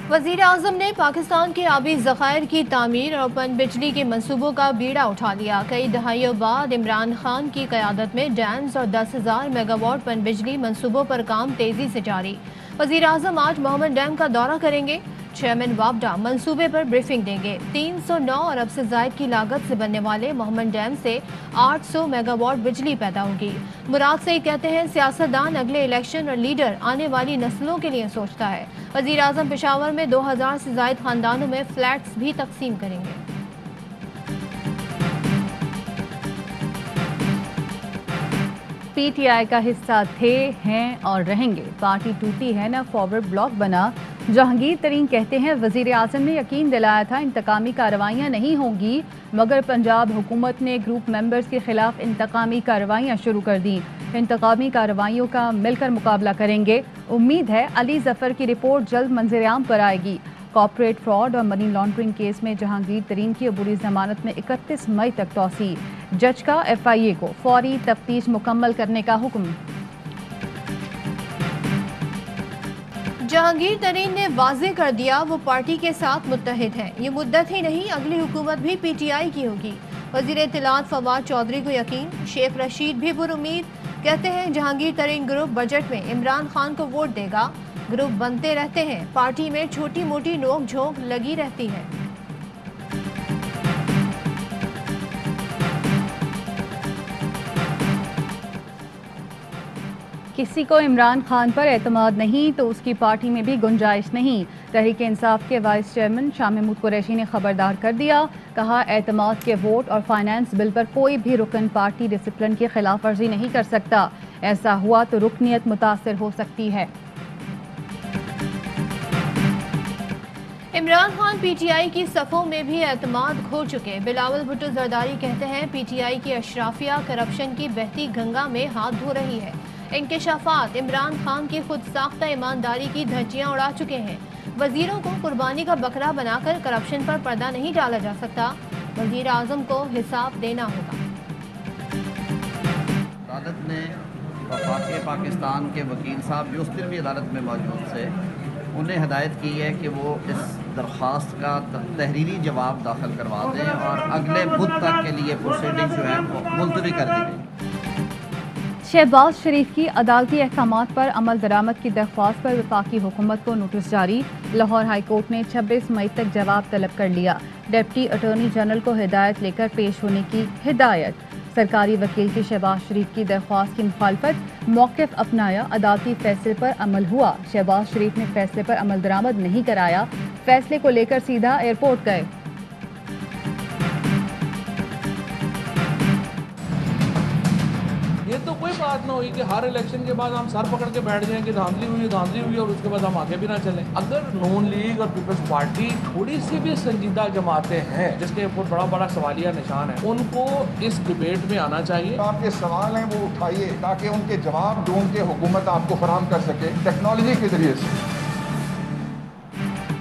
वज़ीर आज़म ने पाकिस्तान के आबी ज़खायर की तामीर और पनबिजली के मंसूबों का बीड़ा उठा लिया। कई दहाइयों बाद इमरान खान की क़यादत में डैम्स और 10,000 मेगावाट पनबिजली मंसूबों पर काम तेज़ी से जारी। वज़ीर आज़म आज मोहम्मद डैम का दौरा करेंगे। चेयरमैन वापडा मंसूबे पर ब्रीफिंग देंगे। 309 अरब से ज़ायद की लागत से बनने वाले मोहम्मद डैम से 800 मेगावाट बिजली पैदा होगी। मुराद से कहते हैं सियासतदान अगले इलेक्शन और लीडर आने वाली नस्लों के लिए सोचता है। वज़ीर आज़म पेशावर में 2000 से ज़ायद खानदानों में फ्लैट्स भी तकसीम करेंगे। पीटीआई का हिस्सा थे, हैं और रहेंगे। पार्टी टूटी है ना फॉरवर्ड ब्लॉक बना। जहांगीर तरीन कहते हैं वज़ीर आज़म ने यकीन दिलाया था इंतकामी कार्रवाइयाँ नहीं होंगी, मगर पंजाब हुकूमत ने ग्रुप मेंबर्स के खिलाफ इंतकामी कार्रवाइयाँ शुरू कर दी। इंतकामी कार्रवाइयों का मिलकर मुकाबला करेंगे। उम्मीद है अली जफर की रिपोर्ट जल्द मंजर-ए-आम पर आएगी। कॉर्पोरेट फ्रॉड और मनी लॉन्ड्रिंग केस में जहांगीर तरीन की अबूरी जमानत में 31 मई तक तौसी। जज का FIA को फौरी तफ्तीश मुकम्मल करने का हुक्म। जहांगीर तरीन ने वाज़ेह कर दिया वो पार्टी के साथ मुत्तहिद हैं। ये मुद्दत ही नहीं, अगली हुकूमत भी PTI की होगी। वज़ीर इत्तलात फवाद चौधरी को यकीन। शेख रशीद भी पुरुमीद। कहते हैं जहांगीर तरीन ग्रुप बजट में इमरान खान को वोट देगा। ग्रुप बनते रहते हैं, पार्टी में छोटी मोटी नोक झोंक लगी रहती है। किसी को इमरान खान पर एतमाद नहीं तो उसकी पार्टी में भी गुंजाइश नहीं। तहरीक इंसाफ के वाइस चेयरमैन शाह महमूद कुरैशी ने खबरदार कर दिया। कहा एतमाद के वोट और फाइनेंस बिल पर कोई भी रुकन पार्टी डिसिप्लिन की खिलाफ वर्जी नहीं कर सकता। ऐसा हुआ तो रुकनीत मुतासर हो सकती है। इमरान खान PTI की सफ़ों में भी एतमाद खो चुके। बिलावल भुट्टो जरदारी कहते हैं PTI की अशराफिया करप्शन की बहती गंगा में हाथ धो रही है। इंकशाफात इमरान खान की खुद साख्ता ईमानदारी की धज्जियां उड़ा चुके हैं। वजीरों को कुर्बानी का बकरा बनाकर करप्शन पर पर्दा नहीं डाला जा सकता। वजीर आज़म को हिसाब देना होगा। अदालत ने वफाक पाकिस्तान के वकील साहब जो उस दिन भी अदालत में मौजूद थे, उन्हें हदायत की है कि वो इस दरख्वास्त का तहरीरी जवाब दाखिल करवा दें और अगले बुध तक के लिए प्रोसीडिंग जो है मुलतवी कर दी गई। शहबाज शरीफ की अदालती अहकामात पर अमल दरामद की दरख्वास्त पर वफाकी हुकूमत को नोटिस जारी। लाहौर हाई कोर्ट ने 26 मई तक जवाब तलब कर लिया। डिप्टी अटॉर्नी जनरल को हिदायत लेकर पेश होने की हिदायत। सरकारी वकील की शहबाज शरीफ की दरख्वास्त की मुखालफत, मौक़िफ़ अपनाया, अदालती फैसले पर अमल हुआ। शहबाज शरीफ ने फैसले पर अमल दरामद नहीं कराया, फैसले को लेकर सीधा एयरपोर्ट गए। ये तो कोई बात ना हुई कि हर इलेक्शन के बाद हम सर पकड़ के बैठ जाएं कि धांधली हुई और उसके बाद हम आगे भी ना चलें। अगर नून लीग और पीपल्स पार्टी थोड़ी सी भी संजीदा जमातें हैं जिसके ऊपर बड़ा बड़ा सवालिया निशान है, उनको इस डिबेट में आना चाहिए। आपके सवाल हैं वो उठाइए ताकि उनके जवाब ढूंढ के हुकूमत आपको फराहम कर सके टेक्नोलॉजी के जरिए से।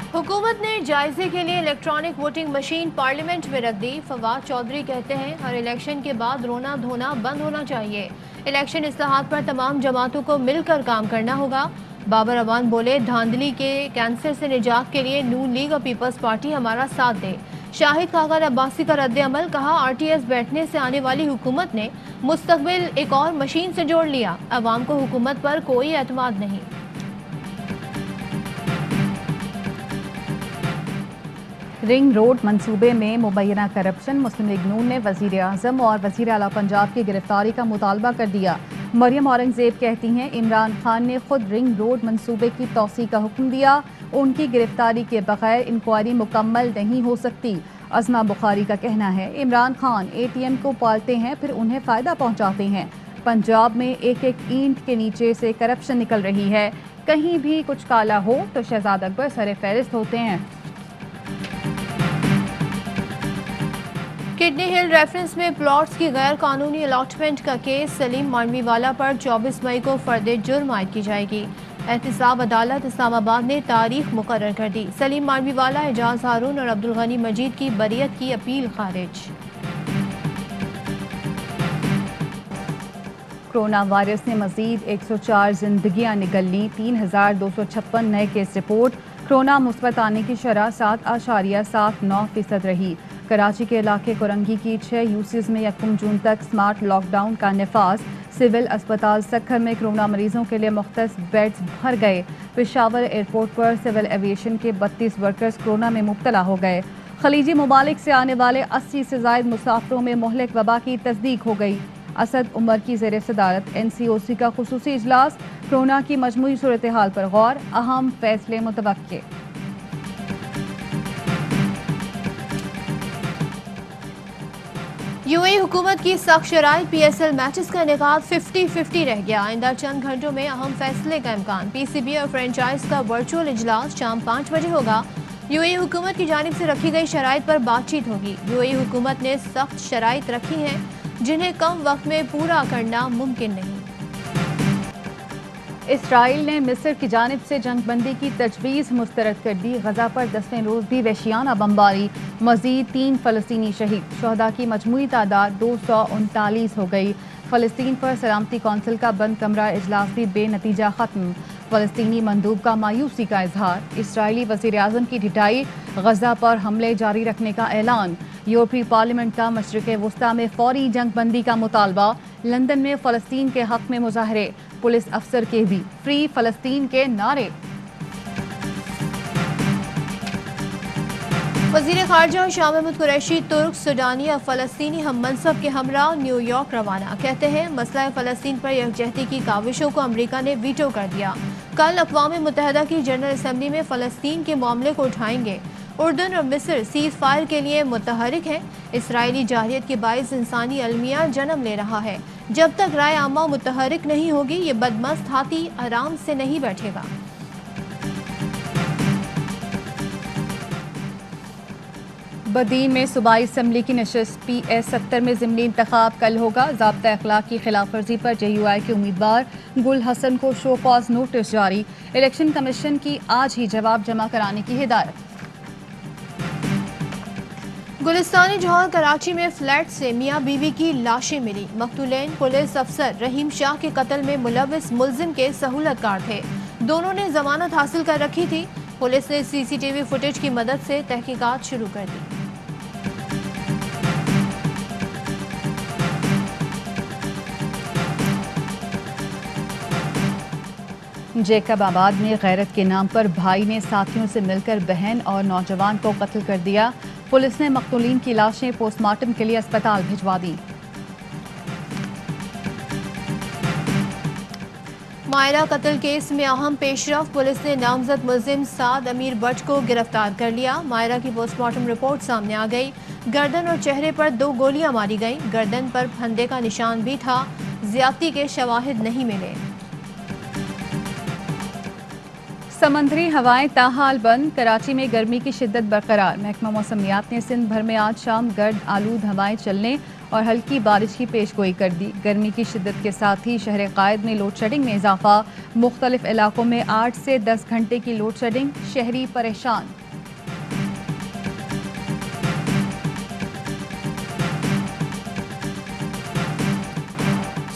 हुकूमत ने जायजे के लिए इलेक्ट्रॉनिक वोटिंग मशीन पार्लियामेंट में रख दी। फवाद चौधरी कहते हैं हर इलेक्शन के बाद रोना धोना बंद होना चाहिए। इलेक्शन इस्लाहात पर तमाम जमातों को मिलकर काम करना होगा। बाबर अवान बोले धांधली के कैंसर से निजात के लिए नून लीग और पीपल्स पार्टी हमारा साथ दे। शाहिद खाकर अब्बासी का रद्द अमल, कहा RTS बैठने से आने वाली हुकूमत ने मुस्तकबिल एक और मशीन से जोड़ लिया। अवाम को हुकूमत पर कोई एतमाद नहीं। रिंग रोड मंसूबे में मुबैना करप्शन, मुस्लिम लीग नून ने वज़ीर आज़म और वज़ीर आला पंजाब की गिरफ्तारी का मुतालबा कर दिया। मरियम औरंगजेब कहती हैं इमरान खान ने खुद रिंग रोड मंसूबे की तौसी का हुक्म दिया। उनकी गिरफ्तारी के बगैर इंक्वायरी मुकम्मल नहीं हो सकती। अज़मा बुखारी का कहना है इमरान खान ATM को पालते हैं फिर उन्हें फ़ायदा पहुँचाते हैं। पंजाब में एक एक ईंट के नीचे से करप्शन निकल रही है। कहीं भी कुछ काला हो तो शहजाद अकबर सरे फहरिस्त होते हैं। किडनी हिल रेफरेंस में प्लॉट्स की गैर कानूनी अलॉटमेंट का केस सलीम मानवीवाला पर 24 मई को फर्द जुर्म आयद की जाएगी। एहतिसाब अदालत इस्लामाबाद ने तारीख मुकर्रर कर दी। सलीम मानवीवाला, एजाज हारून और अब्दुल गनी मजीद की बरियत की अपील खारिज। कोरोना वायरस ने मजीद 104 जिंदगियां निगल ली। 3256 नए केस रिपोर्ट। कोरोना मुस्बत आने की शरह 7.79% रही। कराची के इलाके कोरंगी की 6 यूसीज में 1 जून तक स्मार्ट लॉकडाउन का नफाज। सिविल अस्पताल सक्खर में कोरोना मरीजों के लिए मुख्तस बेड्स भर गए। पेशावर एयरपोर्ट पर सिविल एविएशन के 32 वर्कर्स कोरोना में मुब्तला हो गए। खलीजी ममालिक से आने वाले 80 से ज़ायद मुसाफिरों में मुहलिक वबा की तस्दीक हो गई। असद उमर की ज़ेर सदारत NCOC का खुसूसी इजलास। कोरोना की मजमूई सूरत हाल पर गौर, अहम फैसले मुतवक्के। UAE हुकूमत की सख्त शराइत PSL मैचेस का इनेकाद 50-50 रह गया। आइंदा चंद घंटों में अहम फैसले का इम्कान। PCB और फ्रेंचाइज का वर्चुअल इजलास शाम 5 बजे होगा। UAE हुकूमत की जानिब से रखी गई शराइत पर बातचीत होगी। UAE हुकूमत ने सख्त शराइत रखी हैं जिन्हें कम वक्त में पूरा करना मुमकिन नहीं। इसराइल ने मिस्र की जानिब से जंगबंदी की तजवीज़ मुस्तरद कर दी। गजा पर 10वें रोज़ भी वहशियाना बमबारी। मज़ीद 3 फ़लस्तीनी शहीद। शहदा की मजमूई तादाद 239 हो गई। फ़लस्तीन पर सलामती कौंसिल का बंद कमरा इजलास भी बेनतीजा ख़त्म। फ़लस्तीनी मंदूब का मायूसी का इजहार। इसराइली वज़ीर आज़म की ढिठाई। गजा पर हमले जारी रखने का ऐलान। यूरोपीय पार्लियामेंट का मशरिक़ वस्ता में फौरी जंगबंदी का मुतालबा। लंदन में फ़लस्तीन के हक़ में मुजाहरे। पुलिस अफसर के भी फ्री फ़लस्तीन के नारे। वज़ीर ख़ारजा शाह महमूद कुरैशी तुर्क सूडानी और फ़लस्तीनी हम मनसब के हमरा न्यूयॉर्क रवाना। कहते हैं मसला फ़लस्तीन पर यकजहती की काविशों को अमरीका ने वीटो कर दिया। कल अक़वाम मुत्तहिदा की जनरल असम्बली में फ़लस्तीन के मामले को उठाएंगे। उर्दन और मिस्र सीज़ फायर के लिए मुतहरिक है। इसराइली जाहिलियत के बाइस इंसानी अलमिया जन्म ले रहा है। जब तक राय आमा मुतहरिक नहीं होगी ये बदमस्त हाथी आराम से नहीं बैठेगा। बदीन में सूबाई असम्बली की नशस्त PS 70 में ज़िमनी इंतखाब कल होगा। ज़ाब्ता अखलाक की खिलाफ वर्जी पर JUI के उम्मीदवार गुल हसन को शो कॉज नोटिस जारी। इलेक्शन कमीशन की आज ही जवाब जमा कराने की हिदायत। गुलिस्तानी जौहर कराची में फ्लैट से मियाँ बीवी की लाशें मिली। मकतूलैन पुलिस अफसर रहीम शाह के कत्ल में मुलविस मुल्जिम के सहूलतकार थे। दोनों ने जमानत हासिल कर रखी थी। पुलिस ने CCTV फुटेज की मदद से तहकीकात शुरू कर दी। जेकबाबाद में गैरत के नाम पर भाई ने साथियों से मिलकर बहन और नौजवान को कत्ल कर दिया। पुलिस ने मकतूलीन की लाशें पोस्टमार्टम के लिए अस्पताल भिजवा दी। मायरा कत्ल केस में अहम पेशरफ। पुलिस ने नामजद मुल्जिम साद अमीर बट को गिरफ्तार कर लिया। मायरा की पोस्टमार्टम रिपोर्ट सामने आ गई। गर्दन और चेहरे पर 2 गोलियां मारी गईं। गर्दन पर फंदे का निशान भी था। ज्यादती के शवाहिद नहीं मिले। समंदरी हवाएं ताहाल बंद। कराची में गर्मी की शिद्दत बरकरार। महकमा मौसमियात ने सिंध भर में आज शाम गर्द आलूद हवाएं चलने और हल्की बारिश की पेशगोई कर दी। गर्मी की शिद्दत के साथ ही शहर कायद में लोड शेडिंग में इजाफा। मुख्तलिफ इलाकों में 8 से 10 घंटे की लोड शेडिंग। शहरी परेशान।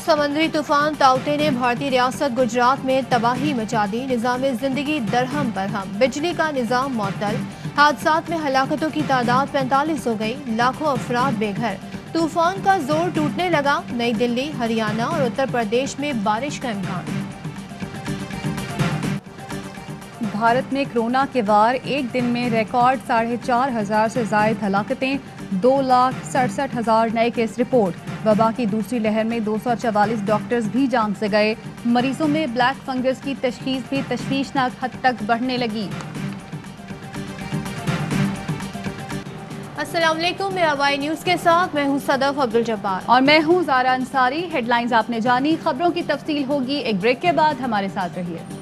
समंदरी तूफान ताउते ने भारतीय रियासत गुजरात में तबाही मचा दी। निज़ाम जिंदगी दरहम बरहम। बिजली का निज़ाम मुअत्तल। हादसात में हलाकतों की तादाद 45 हो गई। लाखों अफराद बेघर। तूफान का जोर टूटने लगा। नई दिल्ली, हरियाणा और उत्तर प्रदेश में बारिश का इम्कान। भारत में कोरोना के वार। एक दिन में रिकॉर्ड 4,500 से ज़ायद हलाकतें। 2,67,000 नए केस रिपोर्ट। वबा की दूसरी लहर में 244 डॉक्टर्स भी जान से गए। मरीजों में ब्लैक फंगस की तशखीस भी तशवीशनाक हद तक बढ़ने लगी। अस्सलाम वालेकुम। मैं हवाई न्यूज़ के साथ मैं हूँ सदफ अब्दुल जब्बार और मैं हूँ ज़ारा अंसारी। हेडलाइंस आपने जानी, खबरों की तफसील होगी एक ब्रेक के बाद। हमारे साथ रहिए।